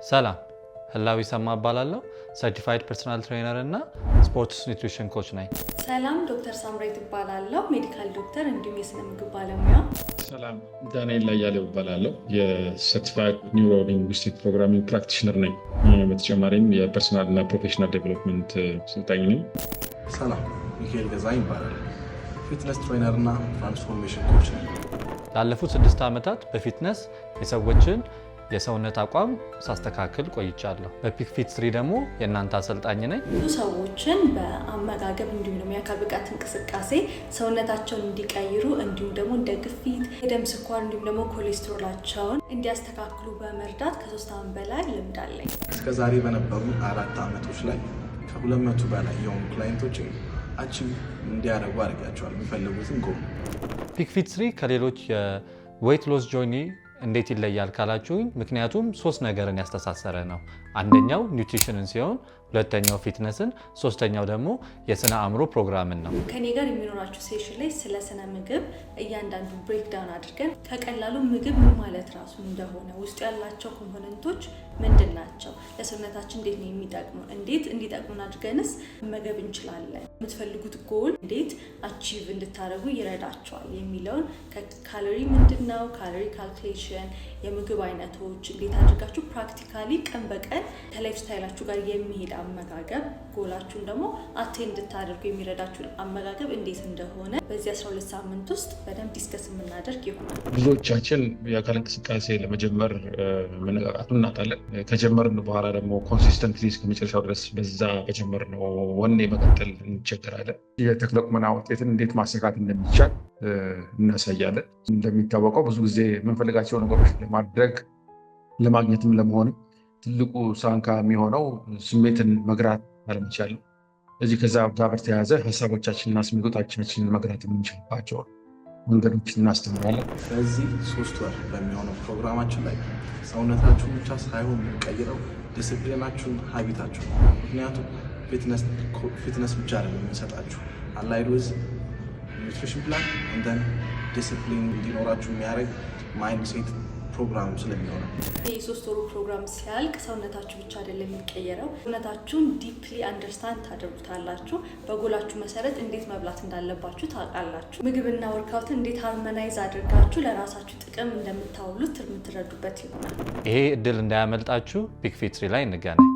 ሰላም ህላዊ ሰማ እባላለሁ ሰርቲፋይድ ፐርሰናል ትሬነር እና ስፖርትስ ኒውትሪሽን ኮች ነኝ። ሰላም ዶክተር ሳምራዊት እባላለሁ ሜዲካል ዶክተር እንዲሁም የስነ ምግብ ባለሙያ። ሰላም ዳንኤል ላያሌው እባላለሁ የሰርቲፋይድ ኒውሮ ሊንጉስቲክ ፕሮግራሚንግ ፕራክቲሽነር ነኝ። በተጨማሪም የፐርሰናል እና ፕሮፌሽናል ዴቨሎፕመንት ስልጣኝ ነኝ። ሰላም ሚካኤል ገዛኝ እባላለሁ ፊትነስ ትሬነር እና ትራንስፎርሜሽን ኮች ነኝ። ላለፉት 6 ዓመታት በፊትነስ የሰዎችን የሰውነት አቋም ሳስተካክል ቆይቻለሁ። በፒክ ፊት 3 ደግሞ የእናንተ አሰልጣኝ ነኝ። ብዙ ሰዎችን በአመጋገብ እንዲሁም ደግሞ የአካል ብቃት እንቅስቃሴ ሰውነታቸውን እንዲቀይሩ እንዲሁም ደግሞ እንደ ግፊት፣ የደም ስኳር እንዲሁም ደግሞ ኮሌስትሮላቸውን እንዲያስተካክሉ በመርዳት ከ3 ዓመት በላይ ልምድ አለኝ። እስከዛሬ በነበሩ 4 ዓመቶች ላይ ከ200 በላይ የሆኑ ክላይንቶችን አቺቭ እንዲያደርጉ አድርጋቸዋል። የሚፈልጉትን ጎል ፒክ ፊት 3 ከሌሎች የዌይት ሎስ ጆርኒ እንዴት ይለያል ካላችሁኝ፣ ምክንያቱም 3 ነገርን ያስተሳሰረ ነው። አንደኛው ኒውትሪሽንን ሲሆን፣ ሁለተኛው ፊትነስን፣ ሶስተኛው ደግሞ የስነ አእምሮ ፕሮግራምን ነው። ከኔ ጋር የሚኖራችሁ ሴሽን ላይ ስለ ስነ ምግብ እያንዳንዱ ብሬክዳውን አድርገን ከቀላሉ ምግብ ምን ማለት ራሱ እንደሆነ ውስጡ ያላቸው ኮምፖነንቶች ምንድን ናቸው፣ ለሰውነታችን እንዴት ነው የሚጠቅሙ፣ እንዴት እንዲጠቅሙን አድርገንስ መመገብ እንችላለን፣ የምትፈልጉት ጎል እንዴት አቺቭ እንድታደርጉ ይረዳቸዋል የሚለውን ካሎሪ ምንድነው፣ ካሎሪ ካልኩሌሽን፣ የምግብ አይነቶች እንዴት አድርጋችሁ ፕራክቲካሊ ቀን በቀን ከላይፍ ስታይላችሁ ጋር የሚሄድ አመጋገብ ጎላችሁን ደግሞ አቴን እንድታደርጉ የሚረዳችሁን አመጋገብ እንዴት እንደሆነ በዚህ 12 ሳምንት ውስጥ በደንብ ዲስከስ የምናደርግ ይሆናል። ብዙዎቻችን የአካል እንቅስቃሴ ለመጀመር መነቃቃቱን እናጣለን። ከጀመርን በኋላ ደግሞ ኮንሲስተንትሊ እስከመጨረሻው ድረስ በዛ በጀመርነው ወኔ መቀጠል እንቸገራለን። የተክለ ቁመና ውጤትን እንዴት ማሳካት እንደሚቻል እናሳያለን። እንደሚታወቀው ብዙ ጊዜ የምንፈልጋቸው ነገሮች ለማድረግ ለማግኘትም ለመሆንም ትልቁ ሳንካ የሚሆነው ስሜትን መግራት አለመቻል ነው። እዚህ ከዛ ጋር በተያያዘ ሀሳቦቻችንና ስሜቶቻችንን መግራት የምንችልባቸው መንገዶች እናስተምራለን። በዚህ 3 ወር በሚሆነው ፕሮግራማችን ላይ ሰውነታችሁን ብቻ ሳይሆን የምንቀይረው ዲስፕሊናችሁን፣ ሀቢታችሁ። ምክንያቱም ፊትነስ ብቻ አይደለም የምንሰጣችሁ አላይዶዝ ኒውትሪሽን ፕላን እንደን ዲስፕሊን እንዲኖራችሁ የሚያደርግ ማይንድ ሴት ፕሮግራሙ ስለሚሆነ የ3 ወሩ ፕሮግራም ሲያልቅ ሰውነታችሁ ብቻ አይደለም የሚቀየረው፣ ሰውነታችሁን ዲፕሊ አንደርስታንድ ታደርጉታላችሁ። በጎላችሁ መሰረት እንዴት መብላት እንዳለባችሁ ታውቃላችሁ። ምግብና ወርካውትን እንዴት ሃርመናይዝ አድርጋችሁ ለራሳችሁ ጥቅም እንደምታውሉት የምትረዱበት ይሆናል። ይሄ እድል እንዳያመልጣችሁ ፒክ ፊት 3 ላይ እንገናኝ።